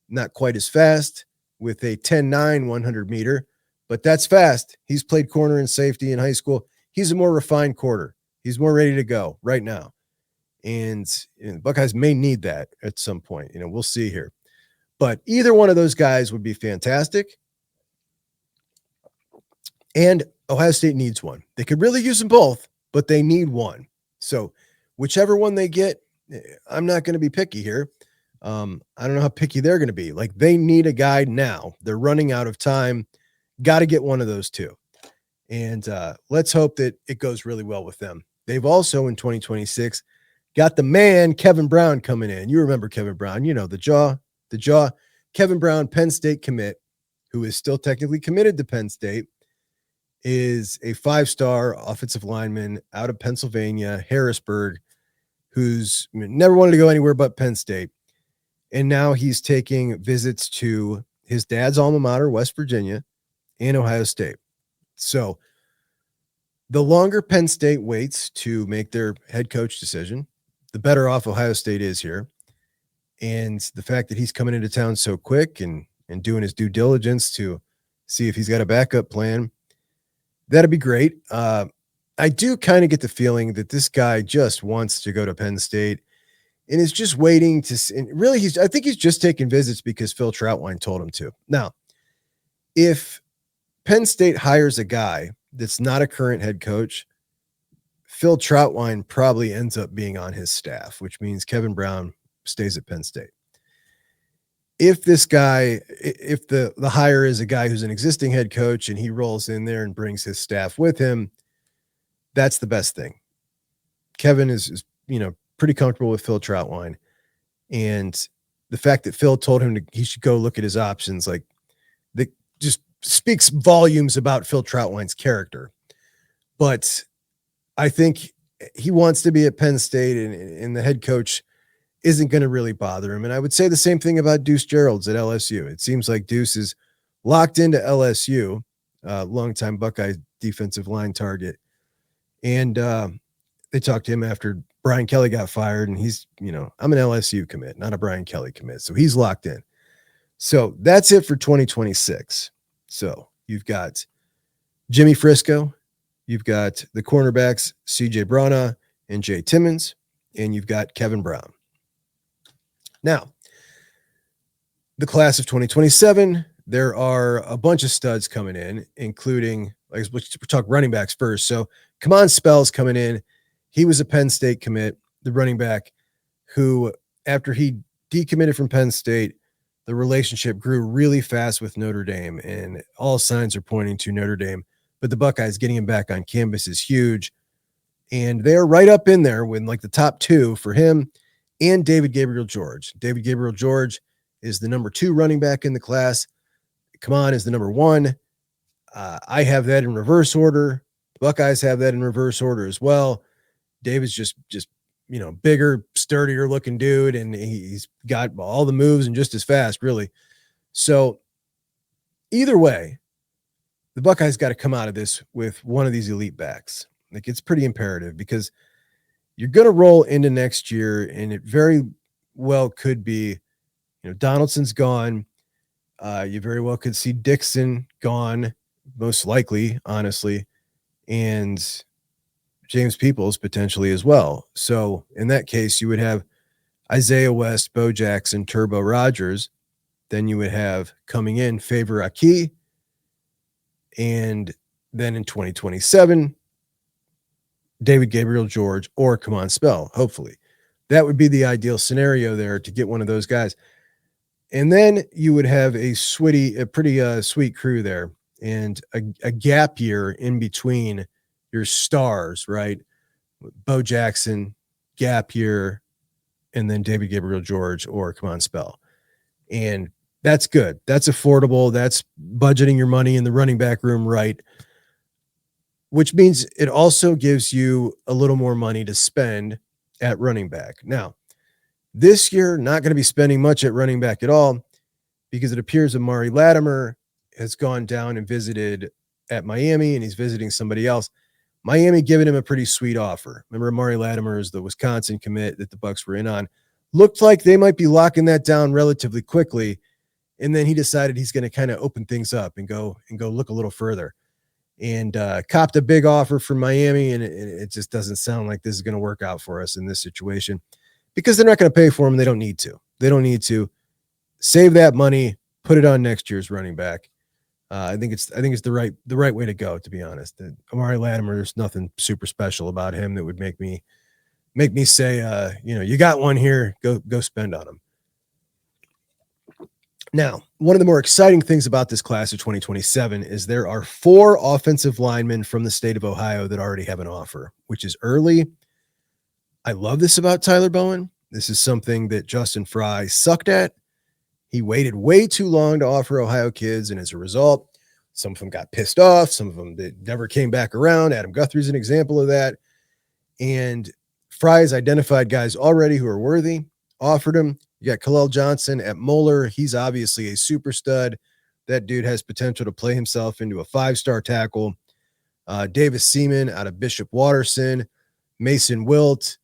Not quite as fast with a 10.9 100 meter, but that's fast. He's played corner and safety in high school. He's a more refined quarter. He's more ready to go right now. And the Buckeyes may need that at some point. We'll see here. But either one of those guys would be fantastic. And Ohio State needs one. They could really use them both, but they need one. So whichever one they get, I'm not going to be picky here. I don't know how picky they're going to be. Like, they need a guy now. They're running out of time. Got to get one of those two. And let's hope that it goes really well with them. They've also, in 2026, got the man, Kevin Brown, coming in. You remember Kevin Brown, the jaw. Kevin Brown, Penn State commit, who is still technically committed to Penn State, is a 5-star offensive lineman out of Pennsylvania, Harrisburg, who's never wanted to go anywhere but Penn State. And now he's taking visits to his dad's alma mater, West Virginia, and Ohio State. So the longer Penn State waits to make their head coach decision, the better off Ohio State is here. And the fact that he's coming into town so quick and doing his due diligence to see if he's got a backup plan, that'd be great. I do kind of get the feeling that this guy just wants to go to Penn State and is just waiting to, and really I think he's just taking visits because Phil Trautwein told him to. Now, if Penn State hires a guy that's not a current head coach, Phil Trautwein probably ends up being on his staff, which means Kevin Brown stays at Penn State. If this guy, if the hire is a guy who's an existing head coach and he rolls in there and brings his staff with him, that's the best thing. Kevin is pretty comfortable with Phil Trautwein, and the fact that Phil told him he should go look at his options, like, that just speaks volumes about Phil Trautwein's character. But I think he wants to be at Penn State, and the head coach isn't going to really bother him. And I would say the same thing about Deuce Gerald's at LSU. It seems like Deuce is locked into LSU, longtime Buckeye defensive line target. And they talked to him after Brian Kelly got fired, and he's, I'm an LSU commit, not a Brian Kelly commit. So he's locked in. So that's it for 2026. So you've got Jimmy Frisco, you've got the cornerbacks, CJ Brana and Jay Timmons, and you've got Kevin Brown. Now, the class of 2027, there are a bunch of studs coming in, including, let's talk running backs first. So Kamon Spell's coming in. He was a Penn State commit, the running back who, after he decommitted from Penn State, the relationship grew really fast with Notre Dame, and all signs are pointing to Notre Dame. But the Buckeyes getting him back on campus is huge, and they're right up in there with like the top two for him and David Gabriel George. David Gabriel George is the number 2 running back in the class. Kamon is the number 1. I have that in reverse order. Buckeyes have that in reverse order as well. David's just bigger, sturdier looking dude, and he's got all the moves and just as fast, really. So either way, the Buckeyes got to come out of this with one of these elite backs. Like, it's pretty imperative, because you're going to roll into next year, and it very well could be, Donaldson's gone. You very well could see Dixon gone, most likely, honestly, and James Peoples potentially as well. So in that case, you would have Isaiah West, Bo Jackson, Turbo Rogers. Then you would have coming in Favor Aki. And then in 2027, David Gabriel George or Kamon Spell, hopefully. That would be the ideal scenario there, to get one of those guys. And then you would have a pretty sweet crew there, and a gap year in between your stars, right? Bo Jackson, gap year, and then David Gabriel George or Kamon Spell. And that's good. That's affordable. That's budgeting your money in the running back room right, which means it also gives you a little more money to spend at running back. Now, this year, not going to be spending much at running back at all, because it appears Amari Latimer has gone down and visited at Miami, and he's visiting somebody else. Miami giving him a pretty sweet offer. Remember, Amari Latimer is the Wisconsin commit that the Bucs were in on. Looked like they might be locking that down relatively quickly, and then he decided he's going to kind of open things up and go look a little further, and copped a big offer from Miami, and it just doesn't sound like this is going to work out for us in this situation, because they're not going to pay for him. They don't need to. They don't need to. Save that money, put it on next year's running back. I think it's the right way to go, to be honest. Amari Latimer, there's nothing super special about him that would make me say, you got one here, go spend on him. Now, one of the more exciting things about this class of 2027 is there are 4 offensive linemen from the state of Ohio that already have an offer, which is early. I love this about Tyler Bowen. This is something that Justin Fry sucked at. He waited way too long to offer Ohio kids, and as a result, some of them got pissed off. Some of them that never came back around. Adam Guthrie's an example of that. And Fry's identified guys already who are worthy, offered them. You got Khalil Johnson at Moeller. He's obviously a super stud. That dude has potential to play himself into a 5-star tackle. Davis Seaman out of Bishop Watterson, Mason Wilt,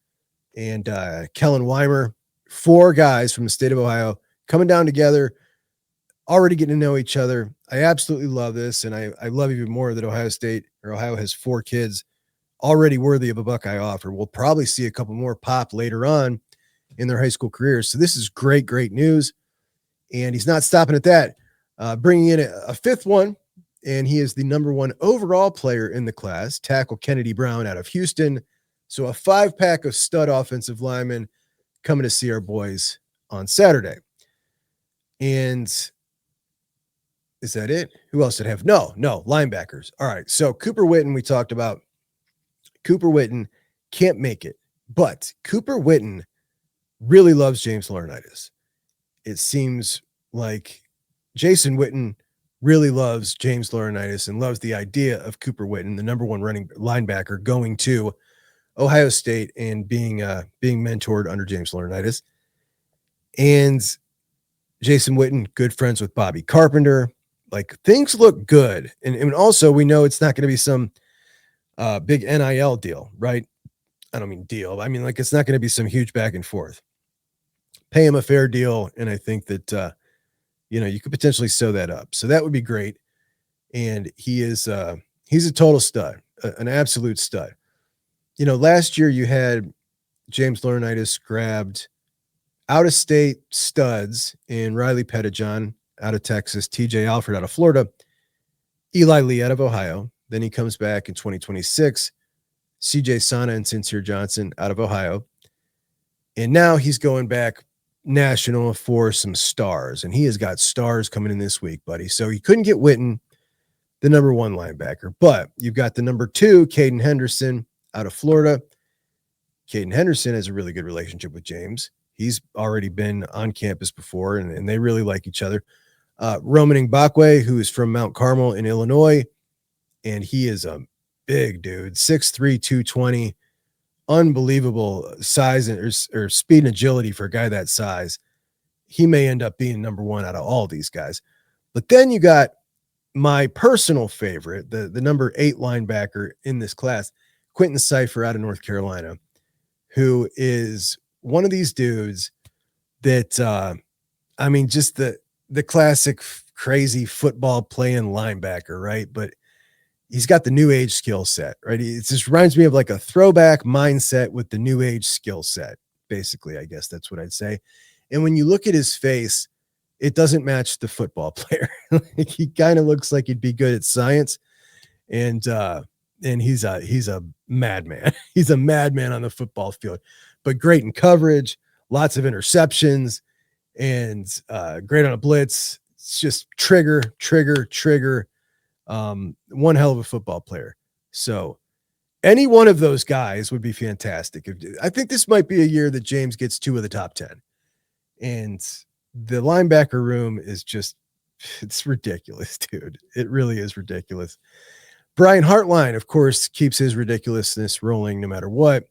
and Kellen Weimer. 4 guys from the state of Ohio coming down together, already getting to know each other. I absolutely love this, and I love even more that Ohio has 4 kids already worthy of a Buckeye offer. We'll probably see a couple more pop later on in their high school careers. So this is great, great news. And he's not stopping at that. Bringing in a 5th one, and he is the number 1 overall player in the class, tackle Kennedy Brown out of Houston. So a 5-pack of stud offensive linemen coming to see our boys on Saturday. And is that it? Who else did I have? No, linebackers. All right. So Cooper Witten, we talked about. Cooper Witten can't make it, but Cooper Witten really loves James Laurinaitis. It seems like Jason Witten really loves James Laurinaitis and loves the idea of Cooper Witten, the number 1 running linebacker, going to Ohio State and being mentored under James Laurinaitis. And Jason Witten, good friends with Bobby Carpenter. Like, things look good. And also we know it's not going to be some big NIL deal, right? I don't mean deal. I mean, like, it's not going to be some huge back and forth. Pay him a fair deal. And I think that, you could potentially sew that up. So that would be great. And he's a total stud, an absolute stud. Last year you had James Laurinaitis grabbed out-of-state studs in Riley Pettijohn out of Texas, TJ Alford out of Florida, Eli Lee out of Ohio. Then he comes back in 2026, CJ Sana and Sincere Johnson out of Ohio. And now he's going back national for some stars, and he has got stars coming in this week, buddy. So you couldn't get Witten, the number 1 linebacker, but you've got the number 2, Caden Henderson out of Florida. Caden Henderson has a really good relationship with James. He's already been on campus before, and they really like each other. Roman Ngakwe, who is from Mount Carmel in Illinois, and he is a big dude, 6'3", 220, unbelievable size or speed and agility for a guy that size. He may end up being number 1 out of all these guys. But then you got my personal favorite, the number 8 linebacker in this class, Quentin Cypher out of North Carolina, who is one of these dudes that, just the classic crazy football playing linebacker, right? But he's got the new age skill set, right? It just reminds me of like a throwback mindset with the new age skill set. Basically, I guess that's what I'd say. And when you look at his face, it doesn't match the football player. Like, he kind of looks like he'd be good at science. And he's a madman. He's a madman on the football field, but great in coverage, lots of interceptions, and great on a blitz. It's just trigger. One hell of a football player. So any one of those guys would be fantastic. I think this might be a year that James gets 2 of the top 10. And the linebacker room is just, it's ridiculous, dude. It really is ridiculous. Brian Hartline, of course, keeps his ridiculousness rolling no matter what.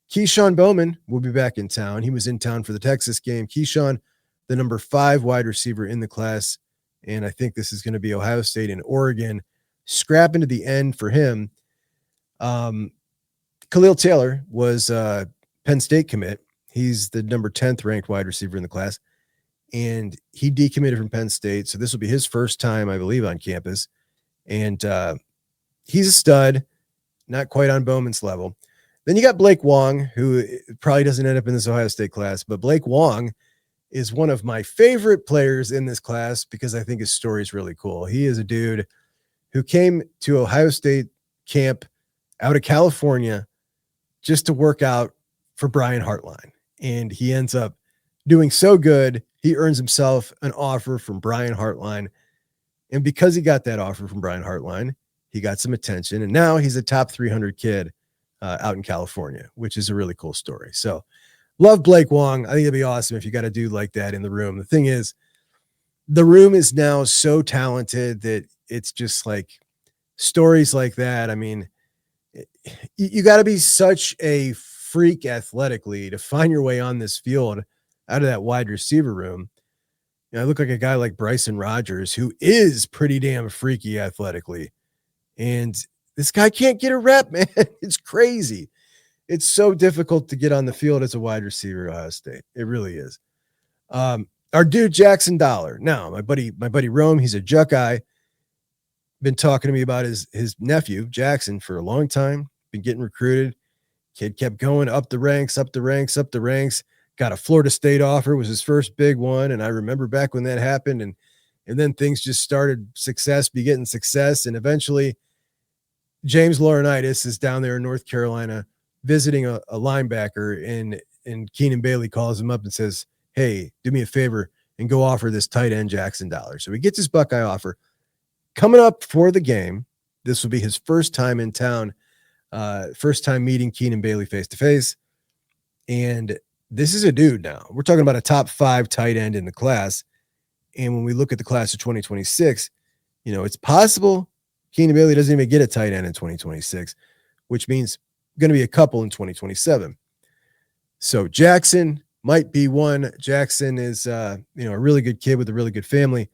Keyshawn Bowman will be back in town. He was in town for the Texas game. Keyshawn, the number 5 wide receiver in the class. And I think this is going to be Ohio State and Oregon scrapping to the end for him. Khalil Taylor was a Penn State commit. He's the number 10th ranked wide receiver in the class. And he decommitted from Penn State. So this will be his first time, I believe, on campus. And he's a stud, not quite on Bowman's level. Then you got Blake Wong, who probably doesn't end up in this Ohio State class, but Blake Wong is one of my favorite players in this class because I think his story is really cool. He is a dude who came to Ohio State camp out of California just to work out for Brian Hartline. And he ends up doing so good, he earns himself an offer from Brian Hartline. And because he got that offer from Brian Hartline, he got some attention. And now he's a top 300 kid out in California, which is a really cool story. So love Blake Wong. I think it'd be awesome if you got a dude like that in the room. The thing is, the room is now so talented that it's just like stories like that. I mean, you got to be such a freak athletically to find your way on this field out of that wide receiver room. You know, I look like a guy like Bryson Rodgers, who is pretty damn freaky athletically. And this guy can't get a rep, man. It's crazy. It's so difficult to get on the field as a wide receiver at Ohio State. It really is. Our dude Jackson Dollar. Now, my buddy Rome, he's a Juckeye. Been talking to me about his nephew Jackson for a long time. Been getting recruited. Kid kept going up the ranks. Got a Florida State offer, was his first big one. And I remember back when that happened, and then things just started begetting success. And eventually James Laurinaitis is down there in North Carolina visiting a linebacker, and Keenan Bailey calls him up and says, "Hey, do me a favor and go offer this tight end Jackson Dollar." So he gets his Buckeye offer. Coming up for the game, this will be his first time in town, first time meeting Keenan Bailey face-to-face. And this is a dude now. We're talking about a top 5 tight end in the class. And when we look at the class of 2026, you know, it's possible Keenan Bailey doesn't even get a tight end in 2026, which means going to be a couple in 2027. So Jackson might be one. Jackson is, a really good kid with a really good family.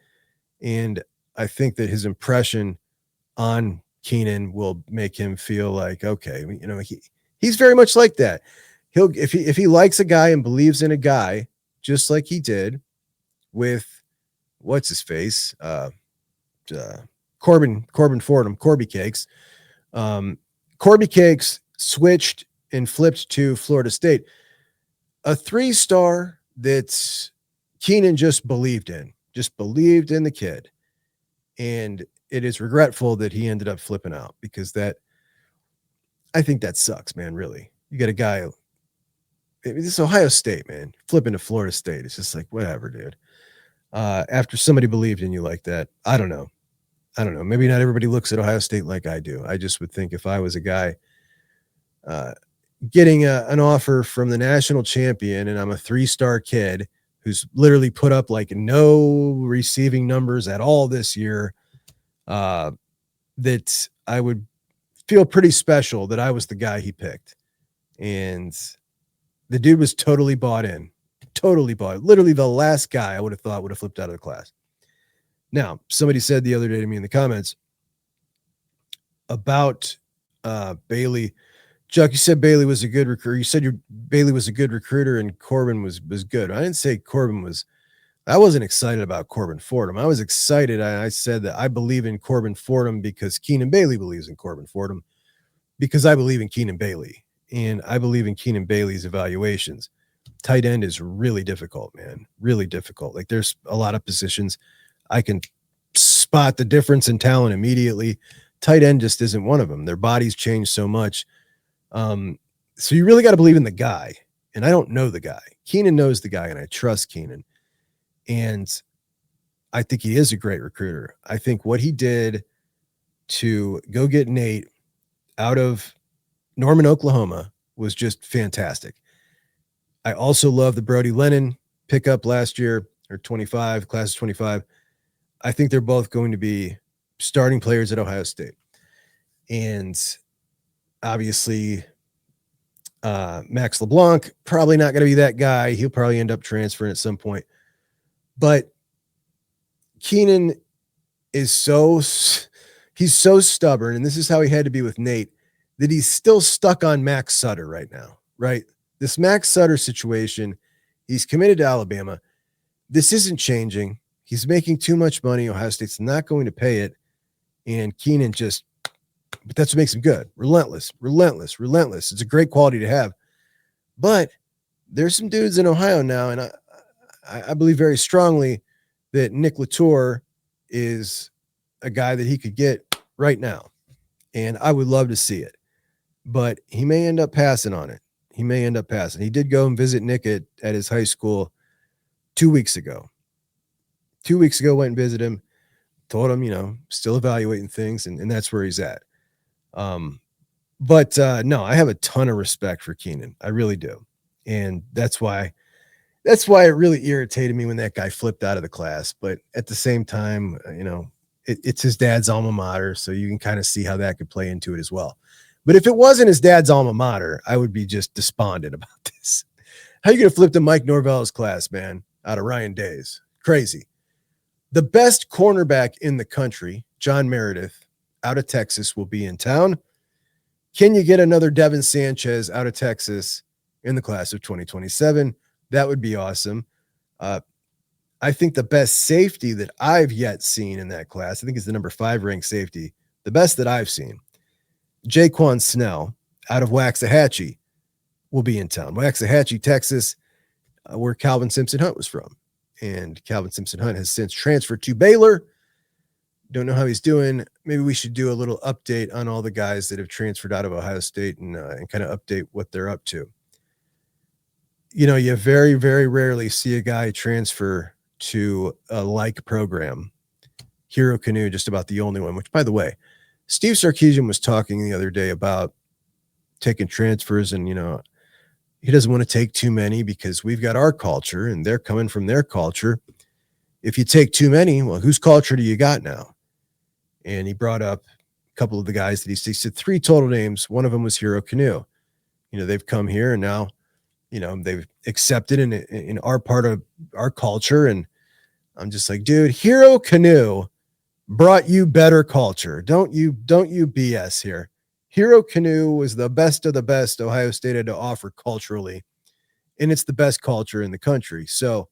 And I think that his impression on Keenan will make him feel like, okay, you know, he's very much like that. If he likes a guy and believes in a guy, just like he did with what's his face, Corbin Fordham, Corby Cakes. Corby Cakes switched and flipped to Florida State, a 3-star that Keenan just believed in the kid. And it is regretful that he ended up flipping out, because I think that sucks, man. Really. You got a guy, this is Ohio State, man, flipping to Florida State. It's just like, whatever, dude. After somebody believed in you like that, I don't know. Maybe not everybody looks at Ohio State like I do. I just would think if I was a guy getting an offer from the national champion, and I'm a 3-star kid who's literally put up like no receiving numbers at all this year, that I would feel pretty special that I was the guy he picked. And the dude was totally bought in. Literally the last guy I would have thought would have flipped out of the class. Now, somebody said the other day to me in the comments about Bailey. Chuck, you said Bailey was a good recruiter. You said Bailey was a good recruiter and Corbin was good. I didn't say Corbin was. I wasn't excited about Corbin Fordham. I was excited. I said that I believe in Corbin Fordham because Keenan Bailey believes in Corbin Fordham, because I believe in Keenan Bailey, and I believe in Keenan Bailey's evaluations. Tight end is really difficult, man. Really difficult. Like, there's a lot of positions I can spot the difference in talent immediately. Tight end just isn't one of them. Their bodies change so much. So you really got to believe in the guy. And I don't know the guy. Keenan knows the guy, and I trust Keenan. And I think he is a great recruiter. I think what he did to go get Nate out of Norman, Oklahoma was just fantastic. I also love the Brody Lennon pickup last year, or 25, class of 25. I think they're both going to be starting players at Ohio State. And obviously, Max LeBlanc, probably not going to be that guy. He'll probably end up transferring at some point. But Keenan is he's so stubborn, and this is how he had to be with Nate, that he's still stuck on Max Sutter right now, right? This Max Sutter situation, he's committed to Alabama. This isn't changing. He's making too much money. Ohio State's not going to pay it. And Keenan but that's what makes him good. Relentless. It's a great quality to have. But there's some dudes in Ohio now, and I believe very strongly that Nick Latour is a guy that he could get right now. And I would love to see it. But he may end up passing on it. He did go and visit Nick at his high school 2 weeks ago. 2 weeks ago, went and visited him, told him, still evaluating things, and that's where he's at. But no, I have a ton of respect for Keenan. I really do. And that's why that's why it really irritated me when that guy flipped out of the class. But at the same time, it's his dad's alma mater, so you can kind of see how that could play into it as well. But if it wasn't his dad's alma mater, I would be just despondent about this. How you going to flip to Mike Norvell's class, man, out of Ryan Day's? Crazy. The best cornerback in the country, John Meredith, out of Texas, will be in town. Can you get another Devin Sanchez out of Texas in the class of 2027? That would be awesome. I think the best safety that I've yet seen in that class, I think is the number 5 ranked safety, the best that I've seen, Jaquan Snell out of Waxahachie will be in town. Waxahachie, Texas, where Calvin Simpson Hunt was from. And Calvin Simpson Hunt has since transferred to Baylor. Don't know how he's doing. Maybe we should do a little update on all the guys that have transferred out of Ohio State and kind of update what they're up to. You very, very rarely see a guy transfer to a like program. Hero Canoe, just about the only one, which, by the way, Steve Sarkisian was talking the other day about taking transfers, and, he doesn't want to take too many because we've got our culture and they're coming from their culture. If you take too many, well, whose culture do you got now? And he brought up a couple of the guys that he said 3 total names. One of them was Hero Canoe. They've come here and now, they've accepted in our part of our culture. And I'm just like, dude, Hero Canoe brought you better culture. Don't you BS here. Hero Canoe was the best of the best Ohio State had to offer culturally, and it's the best culture in the country. So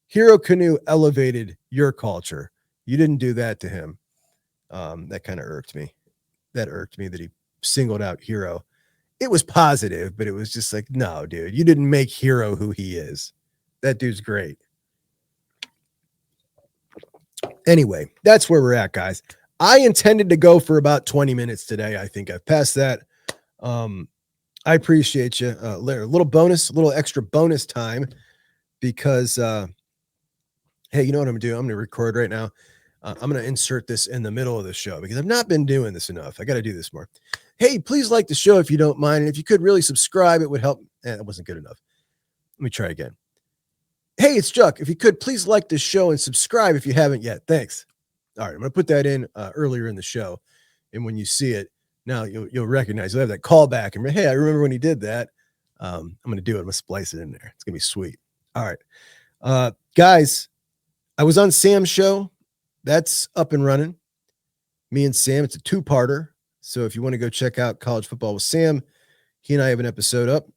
Hero Canoe elevated your culture. You didn't do that to him. That kind of irked me. That irked me that he singled out Hero. It was positive, but it was just like, no, dude, you didn't make Hero who he is. That dude's great. Anyway, that's where we're at, guys. I intended to go for about 20 minutes today. I think I've passed that. I appreciate you. A little extra bonus time because, hey, you know what I'm going to do? I'm going to record right now. I'm going to insert this in the middle of the show because I've not been doing this enough. I got to do this more. Hey, please like the show if you don't mind. And if you could really subscribe, it would help. That wasn't good enough. Let me try again. Hey, it's Juck. If you could, please like the show and subscribe if you haven't yet. Thanks. All right, I'm going to put that in earlier in the show. And when you see it, now you'll recognize, you'll have that callback. And hey, I remember when he did that. I'm going to do it. I'm going to splice it in there. It's going to be sweet. All right. Guys, I was on Sam's show. That's up and running. Me and Sam, it's a 2-parter. So if you want to go check out College Football with Sam, he and I have an episode up.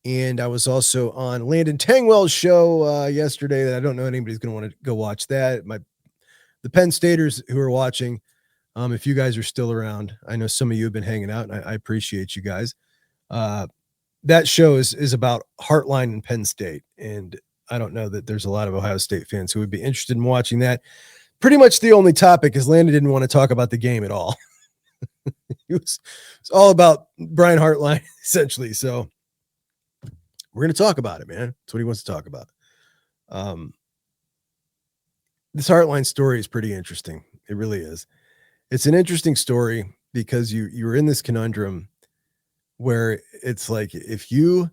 And I was also on Landon Tangwell's show yesterday that I don't know anybody's going to want to go watch that. The Penn Staters who are watching, if you guys are still around, I know some of you have been hanging out, and I appreciate you guys. That show is about Hartline and Penn State, and I don't know that there's a lot of Ohio State fans who would be interested in watching that. Pretty much the only topic is Landon didn't want to talk about the game at all. It's all about Brian Hartline, essentially. So we're going to talk about it, man. That's what he wants to talk about. This Hartline story is pretty interesting. It really is. It's an interesting story because you're in this conundrum where it's like, if you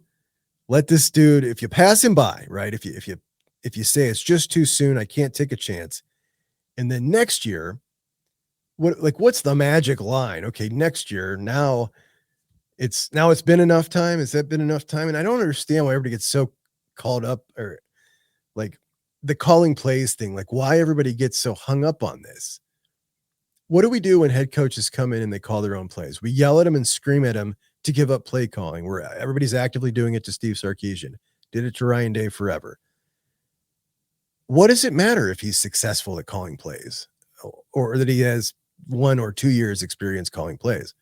let this dude, if you pass him by, right? If you say it's just too soon, I can't take a chance. And then next year, what's the magic line? Okay, next year, now it's been enough time. Has that been enough time? And I don't understand why everybody gets so called up, or like the calling plays thing, like why everybody gets so hung up on this. What do we do when head coaches come in and they call their own plays? We yell at them and scream at them to give up play calling, where everybody's actively doing it to Steve Sarkisian, did it to Ryan Day forever. What does it matter if he's successful at calling plays or that he has 1 or 2 years experience calling plays?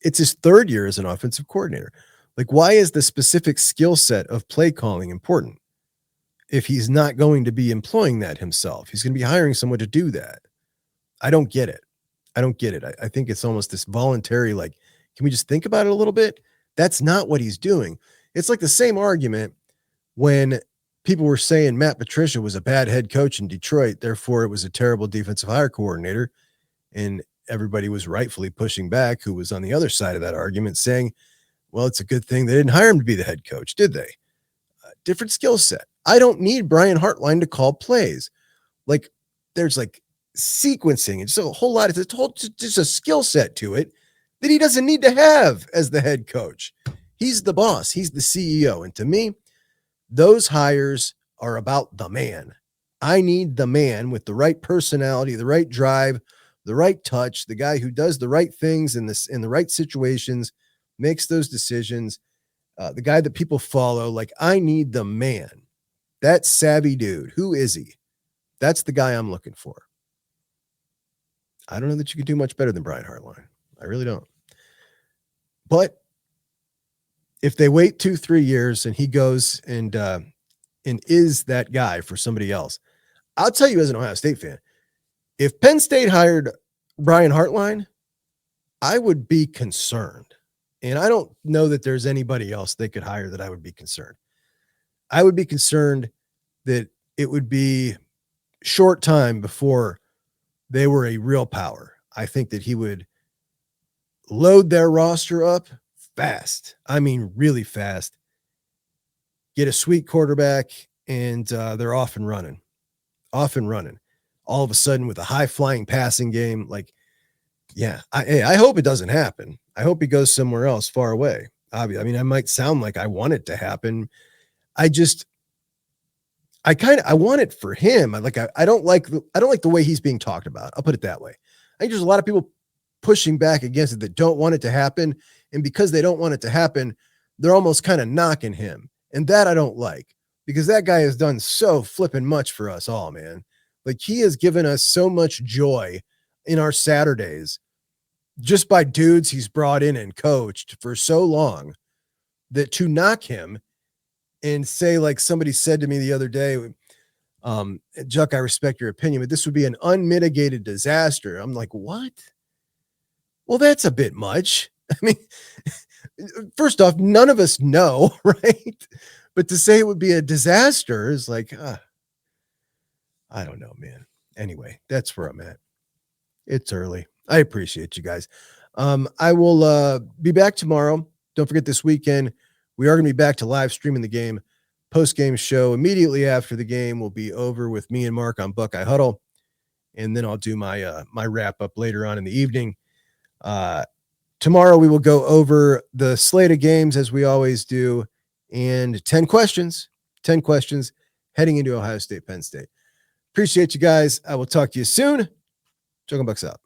It's his 3rd year as an offensive coordinator. Like, why is the specific skill set of play calling important if he's not going to be employing that himself? He's going to be hiring someone to do that. I don't get it. I think it's almost this voluntary, like, can we just think about it a little bit? That's not what he's doing. It's like the same argument when people were saying Matt Patricia was a bad head coach in Detroit, therefore it was a terrible defensive hire coordinator. And everybody was rightfully pushing back, who was on the other side of that argument, saying, well, it's a good thing they didn't hire him to be the head coach, did they? Different skill set. I don't need Brian Hartline to call plays. Like there's like sequencing and so a whole lot of just a skill set to it that he doesn't need to have as the head coach. He's the boss. He's the CEO. And to me, those hires are about the man. I need the man with the right personality, the right drive, the right touch, the guy who does the right things in the right situations, makes those decisions, the guy that people follow. Like I need the man, that savvy dude. Who is he? That's the guy I'm looking for. I don't know that you could do much better than Brian Hartline. I really don't. But if they wait 2-3 years and he goes and is that guy for somebody else, I'll tell you as an Ohio State fan, if Penn State hired Brian Hartline, I would be concerned. And I don't know that there's anybody else they could hire that I would be concerned. I would be concerned that it would be short time before they were a real power. I think that he would load their roster up fast. I mean, really fast. Get a sweet quarterback, and they're off and running. All of a sudden with a high-flying passing game. Like, yeah, I hope it doesn't happen. I hope he goes somewhere else far away. I mean, I might sound like I want it to happen. I want it for him. I don't like the way he's being talked about. I'll put it that way. I think there's a lot of people pushing back against it that don't want it to happen. And because they don't want it to happen, they're almost kind of knocking him. And that I don't like, because that guy has done so flipping much for us all, man. Like he has given us so much joy in our Saturdays just by dudes he's brought in and coached for so long, that to knock him and say, like somebody said to me the other day, Juck, I respect your opinion, but this would be an unmitigated disaster. I'm like, what? Well, that's a bit much. I mean, first off, none of us know, right? But to say it would be a disaster is like, I don't know, man. Anyway, that's where I'm at. It's early. I appreciate you guys. I will be back tomorrow. Don't forget this weekend, we are going to be back to live streaming the game. Post-game show immediately after the game will be over with me and Mark on Buckeye Huddle. And then I'll do my my wrap up later on in the evening. Tomorrow we will go over the slate of games as we always do, and 10 questions heading into Ohio State, Penn State. Appreciate you guys. I will talk to you soon. JUCK'S Bucks out.